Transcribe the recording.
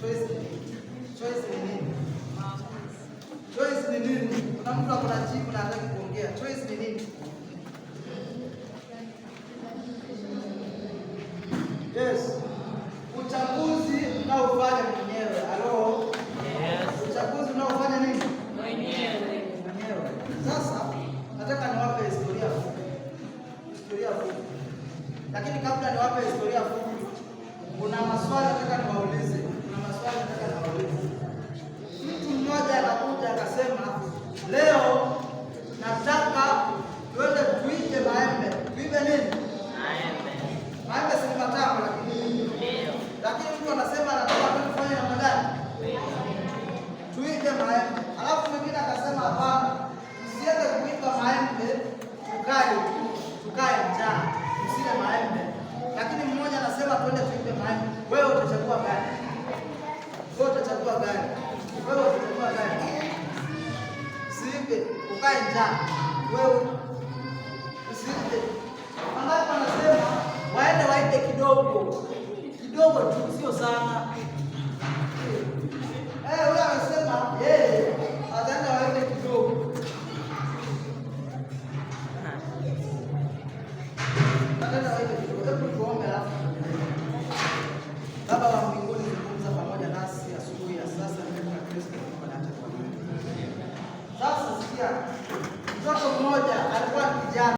Choice ni nini? Choice ni nini? Choice ni nini? Kuna mtu ako na jibu na hataki kuongea. Choice ni nini? Yes. Uchaguzi unaofanya mwenyewe. Halo? Yes. Uchaguzi unaofanya nini? Mwenyewe. Sasa nataka niwape historia fupi. Historia fupi. Lakini kabla niwape historia fupi, kuna maswali nataka niwaulize. Mtu mmoja anakuja akasema, leo nataka twende tuibe maembe. Tuibe nini? Maembe. Maembe si matamu lakini. Ndio. Lakini mtu anasema anataka twende kufanya namna gani? Tuibe maembe. Alafu mwingine akasema hapana, msiende kuiba maembe, tukae njaa, msile maembe. Lakini mmoja anasema twende tuibe maembe. Wewe utachagua gani? Wewe utachagua gani? Wewe utachagua gani? Usiibe, ukae njaa. Wewe usiibe. Wangapi wanasema waende waibe kidogo. Kidogo tu, sio sana. Huyo anasema yeye ataenda waibe kidogo. Ataenda waibe kidogo. Hebu tuombe alafu. Baba